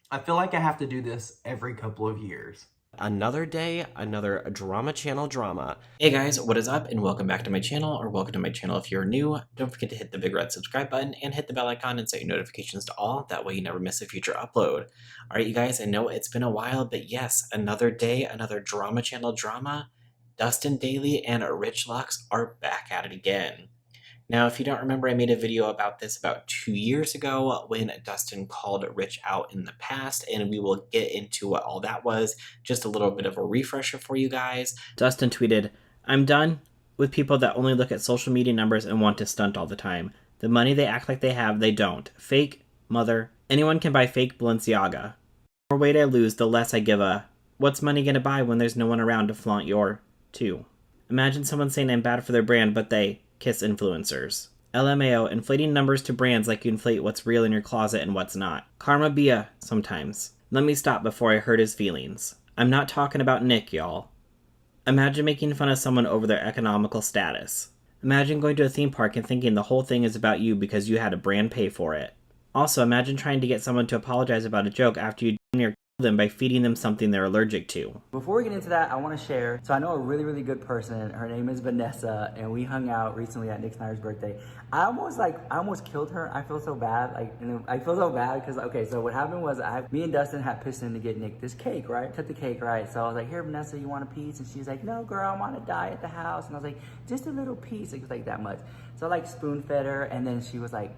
I feel like I have to do this every couple of years. Another day, another drama channel drama. Hey guys, what is up and welcome back to my channel, or welcome to my channel if you're new. Don't forget to hit the big red subscribe button and hit the bell icon and set your notifications to all. That way you never miss a future upload. Alright you guys, I know it's been a while, but yes, another day, another drama channel drama. Dustin Dailey and Rich Lux are back at it again. Now, if you don't remember, I made a video about this about 2 years ago when Dustin called Rich out in the past, and we will get into what all that was. Just a little bit of a refresher for you guys. Dustin tweeted, "I'm done with people that only look at social media numbers and want to stunt all the time. The money they act like they have, they don't. Fake, mother. Anyone can buy fake Balenciaga. The more weight I lose, the less I give a. What's money gonna buy when there's no one around to flaunt your too? Imagine someone saying I'm bad for their brand, but they kiss influencers. LMAO, inflating numbers to brands like you inflate what's real in your closet and what's not. Karma Bia, sometimes." Let me stop before I hurt his feelings. I'm not talking about Nick, y'all. Imagine making fun of someone over their economical status. Imagine going to a theme park and thinking the whole thing is about you because you had a brand pay for it. Also, imagine trying to get someone to apologize about a joke after you near them by feeding them something they're allergic to. Before we get into that, I want to share. So I know a really, really good person. Her name is Vanessa, and we hung out recently at Nick Snyder's birthday. I almost killed her. I feel so bad. I feel so bad because so what happened was me and Dustin had pissed in to get Nick this cake, right? Cut the cake, right? So I was like, "Here, Vanessa, you want a piece?" And she's like, "No, girl, I'm on a diet at the house." And I was like, "Just a little piece." It was like that much. So I like spoon fed her, and then she was like,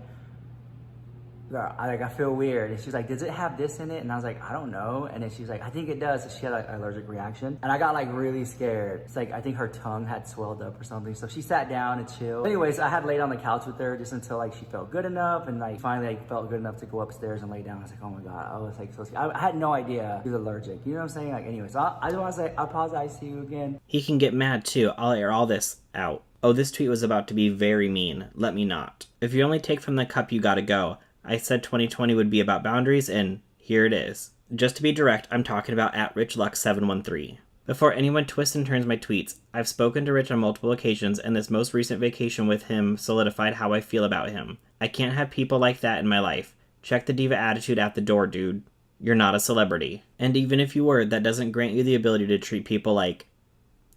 "Girl, I feel weird." And she's like, "Does it have this in it?" And I was like, "I don't know." And then she's like, "I think it does." So she had like an allergic reaction. And I got like really scared. It's like, I think her tongue had swelled up or something. So she sat down and chilled. Anyways, I had laid on the couch with her just until like she felt good enough. And like finally like felt good enough to go upstairs and lay down. I was like, "Oh my God." I was like so scared. I had no idea she was allergic. You know what I'm saying? Like anyways, so I just want to say, I apologize to you again. He can get mad too. I'll air all this out. Oh, this tweet was about to be very mean. Let me not. If you only take from the cup, you gotta go. I said 2020 would be about boundaries, and here it is. Just to be direct, I'm talking about at RichLux713. Before anyone twists and turns my tweets, I've spoken to Rich on multiple occasions, and this most recent vacation with him solidified how I feel about him. I can't have people like that in my life. Check the diva attitude at the door, dude. You're not a celebrity. And even if you were, that doesn't grant you the ability to treat people like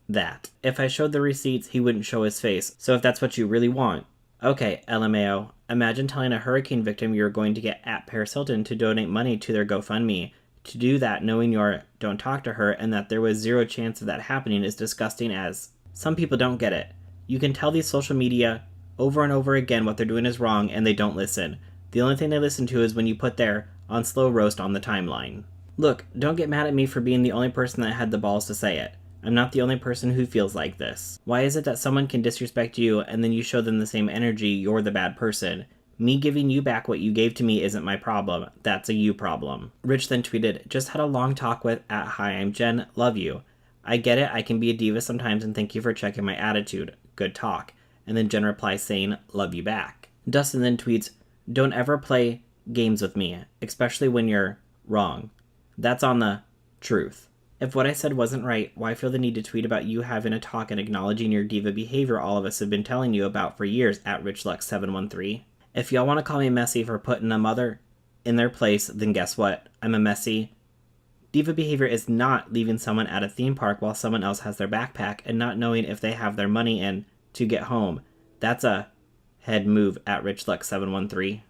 that. If I showed the receipts, he wouldn't show his face, so if that's what you really want. Okay, LMAO. Imagine telling a hurricane victim you're going to get at Paris Hilton to donate money to their GoFundMe. To do that knowing you're don't talk to her and that there was zero chance of that happening is disgusting as. Some people don't get it. You can tell these social media over and over again what they're doing is wrong and they don't listen. The only thing they listen to is when you put their on slow roast on the timeline. Look, don't get mad at me for being the only person that had the balls to say it. I'm not the only person who feels like this. Why is it that someone can disrespect you and then you show them the same energy, you're the bad person? Me giving you back what you gave to me isn't my problem. That's a you problem. Rich then tweeted, "Just had a long talk with at Hi, I'm Jen. Love you. I get it, I can be a diva sometimes and thank you for checking my attitude. Good talk." And then Jen replies saying, "Love you back." Dustin then tweets, "Don't ever play games with me, especially when you're wrong. That's on the truth. If what I said wasn't right, why feel the need to tweet about you having a talk and acknowledging your diva behavior all of us have been telling you about for years at RichLux713? If y'all want to call me messy for putting a mother in their place, then guess what? I'm a messy. Diva behavior is not leaving someone at a theme park while someone else has their backpack and not knowing if they have their money in to get home. That's a head move at RichLux713.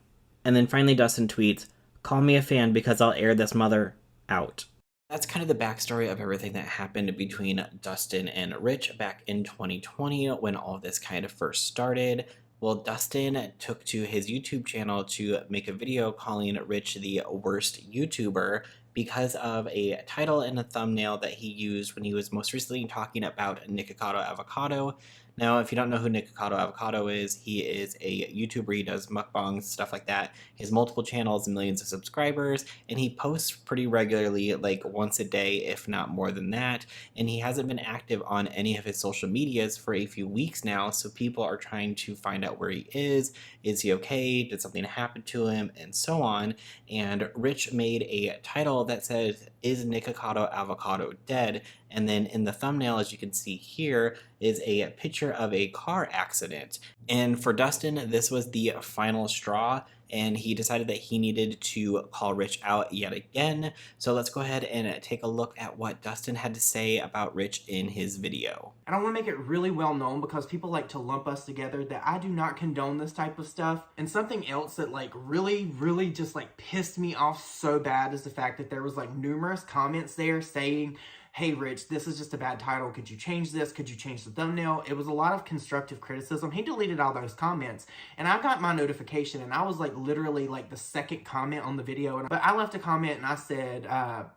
And then finally Dustin tweets, "Call me a fan because I'll air this mother out." That's kind of the backstory of everything that happened between Dustin and Rich back in 2020 when all of this kind of first started. Well, Dustin took to his YouTube channel to make a video calling Rich the worst YouTuber because of a title and a thumbnail that he used when he was most recently talking about Nicocado Avocado. Now, if you don't know who Nicocado Avocado is, he is a YouTuber. He does mukbangs, stuff like that. He has multiple channels and millions of subscribers, and he posts pretty regularly, like once a day, if not more than that. And he hasn't been active on any of his social medias for a few weeks now, so people are trying to find out where he is. Is he okay? Did something happen to him? And so on. And Rich made a title that says, "Is Nicocado Avocado dead?" And then in the thumbnail, as you can see here, is a picture of a car accident. And for Dustin, this was the final straw, and he decided that he needed to call Rich out yet again. So let's go ahead and take a look at what Dustin had to say about Rich in his video. And I want to make it really well known, because people like to lump us together, that I do not condone this type of stuff. And something else that like really just like pissed me off so bad is the fact that there was like numerous comments there saying, hey Rich, this is just a bad title. Could you change this? Could you change the thumbnail? It was a lot of constructive criticism. He deleted all those comments, and I got my notification, and I was like literally like the second comment on the video. But I left a comment and I said,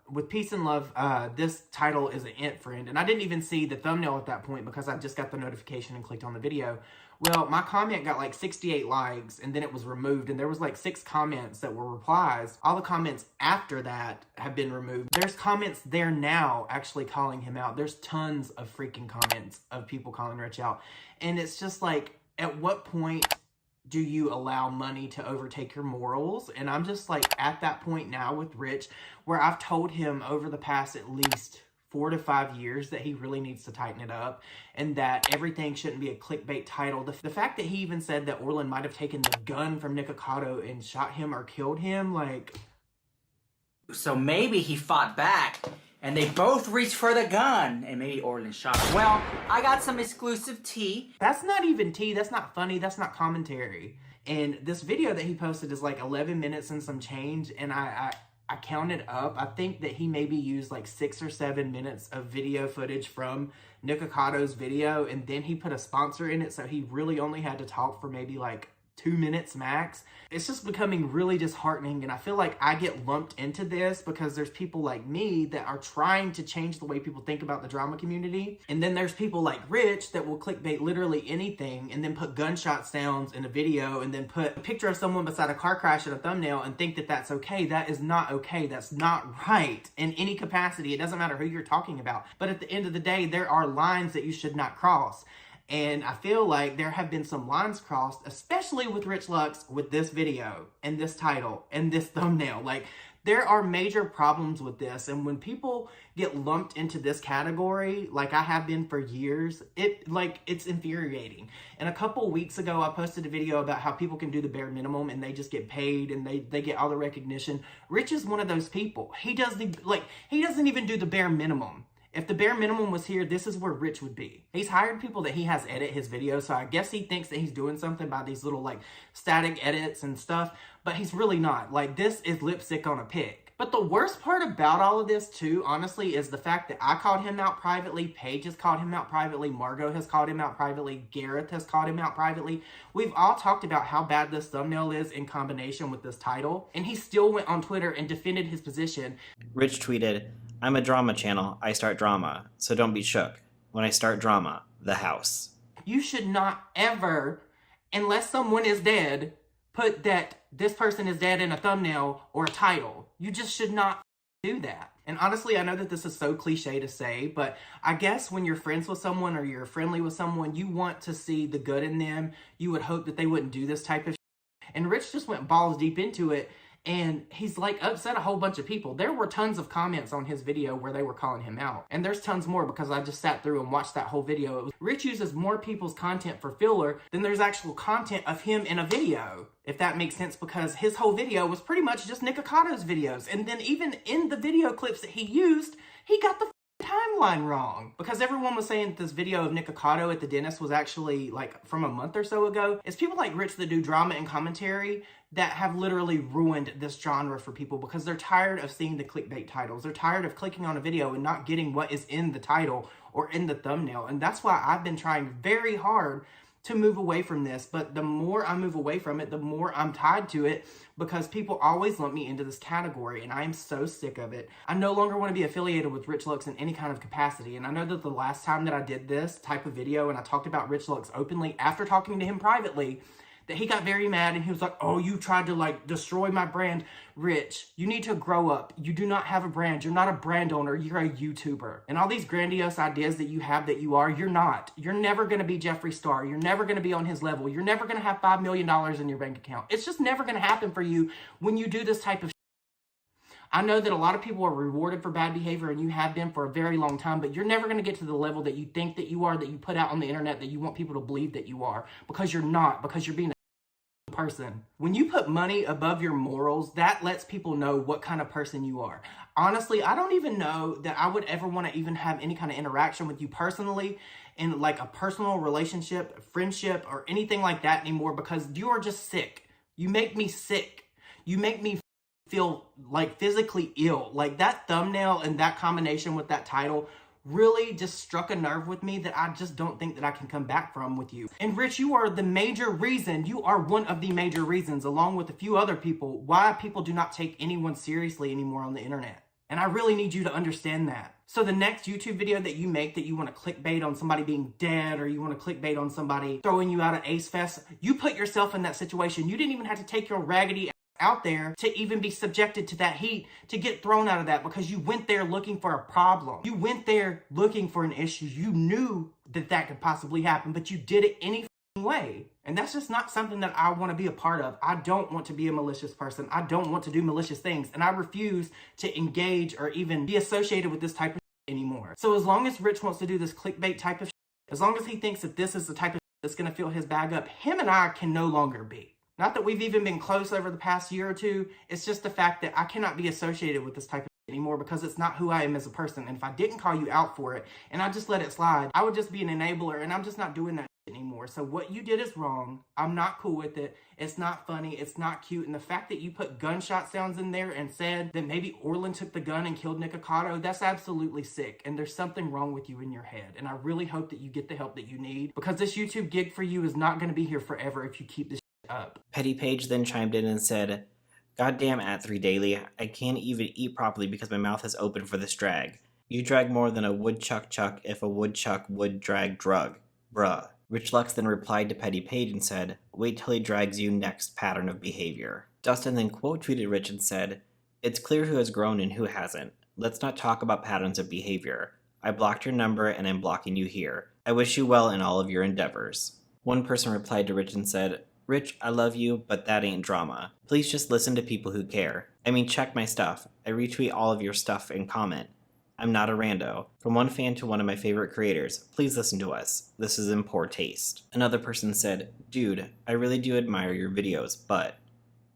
with peace and love, this title is an int friend. And I didn't even see the thumbnail at that point because I just got the notification and clicked on the video. Well, my comment got like 68 likes, and then it was removed, and there was like 6 comments that were replies. All the comments after that have been removed. There's comments there now actually calling him out. There's tons of freaking comments of people calling Rich out. And it's just like, at what point do you allow money to overtake your morals? And I'm just like at that point now with Rich, where I've told him over the past at least 4 to 5 years that he really needs to tighten it up, and that everything shouldn't be a clickbait title. The fact that he even said that Orland might have taken the gun from Nicocado and shot him or killed him, like... So maybe he fought back, and they both reached for the gun, and maybe Orland shot him. Well, I got some exclusive tea. That's not even tea. That's not funny. That's not commentary. And this video that he posted is like 11 minutes and some change, and I counted up. I think that he maybe used like 6 or 7 minutes of video footage from Nicocado's video, and then he put a sponsor in it, so he really only had to talk for maybe like 2 minutes max. It's just becoming really disheartening, and I feel like I get lumped into this because there's people like me that are trying to change the way people think about the drama community, and then there's people like Rich that will clickbait literally anything and then put gunshot sounds in a video and then put a picture of someone beside a car crash in a thumbnail and think that that's okay. That is not okay. That's not right in any capacity. It doesn't matter who you're talking about, but at the end of the day, there are lines that you should not cross. And I feel like there have been some lines crossed, especially with Rich Lux, with this video and this title and this thumbnail. Like, there are major problems with this. And when people get lumped into this category, like I have been for years, it's infuriating. And a couple weeks ago, I posted a video about how people can do the bare minimum and they just get paid and they get all the recognition. Rich is one of those people. He doesn't even do the bare minimum. If the bare minimum was here, this is where Rich would be. He's hired people that he has edit his videos, so I guess he thinks that he's doing something by these little like static edits and stuff, but he's really not. Like, this is lipstick on a pig. But the worst part about all of this too, honestly, is the fact that I called him out privately, Paige has called him out privately, Margot has called him out privately, Gareth has called him out privately. We've all talked about how bad this thumbnail is in combination with this title, and he still went on Twitter and defended his position. Rich tweeted, "I'm a drama channel. I start drama. So don't be shook. When I start drama, the house." You should not ever, unless someone is dead, put that this person is dead in a thumbnail or a title. You just should not do that. And honestly, I know that this is so cliche to say, but I guess when you're friends with someone or you're friendly with someone, you want to see the good in them. You would hope that they wouldn't do this type of shit. And Rich just went balls deep into it. And he's like upset a whole bunch of people. There were tons of comments on his video where they were calling him out. And there's tons more because I just sat through and watched that whole video. Rich uses more people's content for filler than there's actual content of him in a video. If that makes sense, because his whole video was pretty much just Nicocado's videos. And then even in the video clips that he used, he got the timeline wrong. Because everyone was saying that this video of Nicocado at the dentist was actually like from a month or so ago. It's people like Rich that do drama and commentary that have literally ruined this genre for people because they're tired of seeing the clickbait titles. They're tired of clicking on a video and not getting what is in the title or in the thumbnail. And that's why I've been trying very hard to move away from this. But the more I move away from it, the more I'm tied to it because people always lump me into this category and I am so sick of it. I no longer want to be affiliated with Rich Lux in any kind of capacity. And I know that the last time that I did this type of video and I talked about Rich Lux openly after talking to him privately, that he got very mad and he was like, "Oh, you tried to like destroy my brand." Rich, you need to grow up. You do not have a brand. You're not a brand owner. You're a YouTuber. And all these grandiose ideas that you have that you are, you're not. You're never going to be Jeffree Star. You're never going to be on his level. You're never going to have $5 million in your bank account. It's just never going to happen for you when you do this type of I know that a lot of people are rewarded for bad behavior, and you have been for a very long time, but you're never going to get to the level that you think that you are, that you put out on the internet, that you want people to believe that you are, because you're not, because you're being a person. When you put money above your morals, that lets people know what kind of person you are. Honestly, I don't even know that I would ever want to even have any kind of interaction with you personally in like a personal relationship, friendship, or anything like that anymore, because you are just sick. You make me sick. You make me feel like physically ill. Like that thumbnail and that combination with that title really just struck a nerve with me that I just don't think that I can come back from with you. And Rich, you are the major reason, you are one of the major reasons, along with a few other people, why people do not take anyone seriously anymore on the internet. And I really need you to understand that. So the next YouTube video that you make that you want to clickbait on somebody being dead, or you want to clickbait on somebody throwing you out at Ace Fest, you put yourself in that situation. You didn't even have to take your raggedy out there to even be subjected to that heat, to get thrown out of that, because you went there looking for a problem. You went there looking for an issue. You knew that that could possibly happen, but you did it any way. And that's just not something that I want to be a part of. I don't want to be a malicious person. I don't want to do malicious things. And I refuse to engage or even be associated with this type of anymore. So as long as Rich wants to do this clickbait type of as long as he thinks that this is the type of that's going to fill his bag up, him and I can no longer be. Not that we've even been close over the past year or two. It's just the fact that I cannot be associated with this type of anymore, because it's not who I am as a person. And if I didn't call you out for it and I just let it slide, I would just be an enabler, and I'm just not doing that anymore. So what you did is wrong. I'm not cool with it. It's not funny. It's not cute. And the fact that you put gunshot sounds in there and said that maybe Orland took the gun and killed Nicocado, that's absolutely sick. And there's something wrong with you in your head. And I really hope that you get the help that you need, because this YouTube gig for you is not going to be here forever if you keep this up. Petty Page then chimed in and said, "Goddamn @3 Daily, I can't even eat properly because my mouth is open for this drag. You drag more than a woodchuck chuck if a woodchuck would drag drug. Bruh." Rich Lux then replied to Petty Page and said, "Wait till he drags you next pattern of behavior." Dustin then quote tweeted Rich and said, "It's clear who has grown and who hasn't. Let's not talk about patterns of behavior. I blocked your number and I'm blocking you here. I wish you well in all of your endeavors." One person replied to Rich and said, "Rich, I love you, but that ain't drama. Please just listen to people who care. I mean, check my stuff. I retweet all of your stuff and comment. I'm not a rando. From one fan to one of my favorite creators, please listen to us. This is in poor taste." Another person said, "Dude, I really do admire your videos, but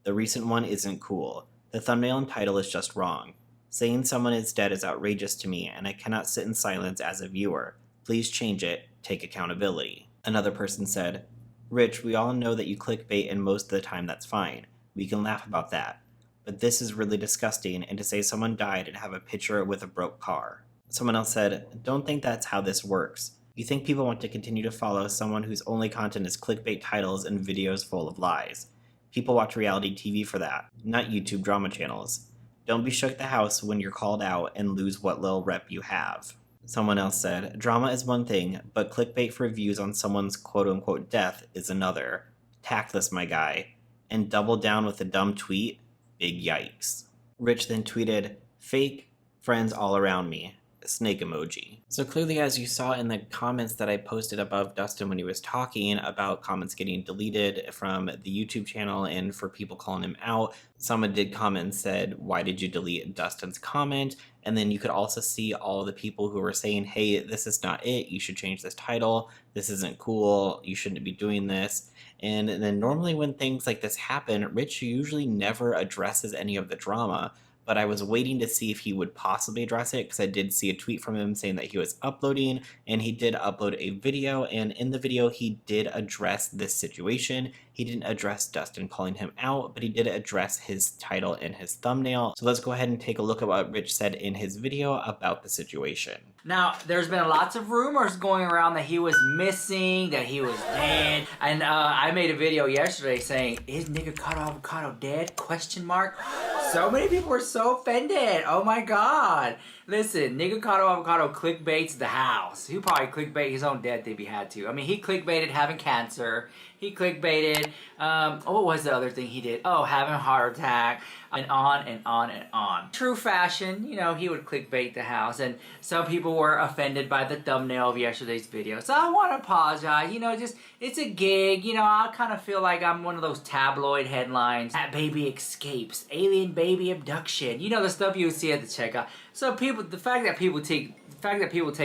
the recent one isn't cool. The thumbnail and title is just wrong. Saying someone is dead is outrageous to me, and I cannot sit in silence as a viewer. Please change it. Take accountability." Another person said, "Rich, we all know that you clickbait, and most of the time that's fine. We can laugh about that. But this is really disgusting, and to say someone died and have a picture with a broke car." Someone else said, "Don't think that's how this works. You think people want to continue to follow someone whose only content is clickbait titles and videos full of lies. People watch reality TV for that, not YouTube drama channels. Don't be shook the house when you're called out and lose what little rep you have." Someone else said, "Drama is one thing, but clickbait for views on someone's quote-unquote death is another. Tactless, my guy. And double down with a dumb tweet? Big yikes." Rich then tweeted, "Fake friends all around me. Snake emoji." So clearly, as you saw in the comments that I posted above Dustin when he was talking about comments getting deleted from the YouTube channel and for people calling him out, someone did comment and said, "Why did you delete Dustin's comment?" And then you could also see all the people who were saying, "Hey, this is not it. You should change this title. This isn't cool. You shouldn't be doing this." And then normally when things like this happen, Rich usually never addresses any of the drama. But I was waiting to see if he would possibly address it, because I did see a tweet from him saying that he was uploading, and he did upload a video, and in the video he did address this situation. He didn't address Dustin calling him out, but he did address his title and his thumbnail. So let's go ahead and take a look at what Rich said in his video about the situation. Now, there's been lots of rumors going around that he was missing, that he was dead. And I made a video yesterday saying, "Is Nicocado Avocado dead? Question mark. So many people were so offended. Oh my god. Listen, Nicocado Avocado clickbaits the house. He'll probably clickbait his own death if he had to. I mean, he clickbaited having cancer. He clickbaited. What was the other thing he did? Oh, having a heart attack, and on and on and on. True fashion, you know, he would clickbait the house, and some people were offended by the thumbnail of yesterday's video. So I want to apologize. You know, just it's a gig. You know, I kind of feel like I'm one of those tabloid headlines. That baby escapes, alien baby abduction. You know, the stuff you would see at the checkout. So the fact that people take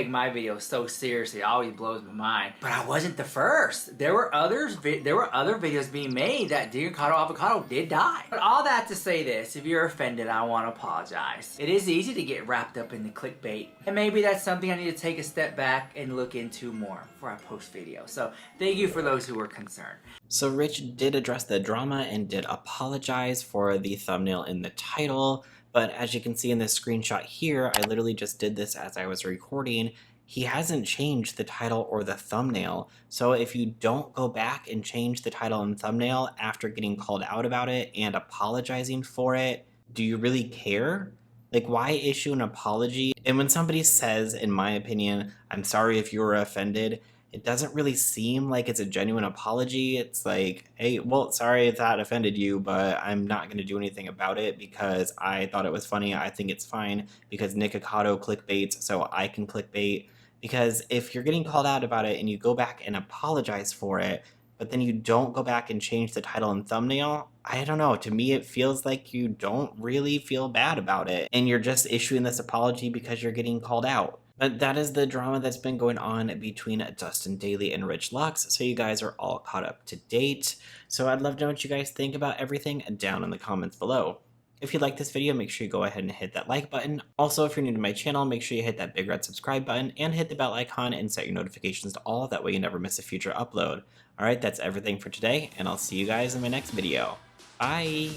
my videos so seriously always blows my mind. But I wasn't the first. There were other videos being made that Nicocado Avocado did die. But all that to say this, if you're offended, I want to apologize. It is easy to get wrapped up in the clickbait. And maybe that's something I need to take a step back and look into more before I post videos. So thank you for those who were concerned. So Rich did address the drama and did apologize for the thumbnail in the title. But as you can see in this screenshot here, I literally just did this as I was recording. He hasn't changed the title or the thumbnail. So if you don't go back and change the title and thumbnail after getting called out about it and apologizing for it, do you really care? Like, why issue an apology? And when somebody says, in my opinion, I'm sorry if you were offended, it doesn't really seem like it's a genuine apology. It's like, hey, well, sorry if that offended you, but I'm not going to do anything about it because I thought it was funny. I think it's fine because Nicocado clickbaits, so I can clickbait. Because if you're getting called out about it and you go back and apologize for it, but then you don't go back and change the title and thumbnail, I don't know. To me, it feels like you don't really feel bad about it. And you're just issuing this apology because you're getting called out. But that is the drama that's been going on between Dustin Dailey and Rich Lux, so you guys are all caught up to date. So I'd love to know what you guys think about everything down in the comments below. If you like this video, make sure you go ahead and hit that like button. Also, if you're new to my channel, make sure you hit that big red subscribe button and hit the bell icon and set your notifications to all. That way you never miss a future upload. Alright, that's everything for today, and I'll see you guys in my next video. Bye!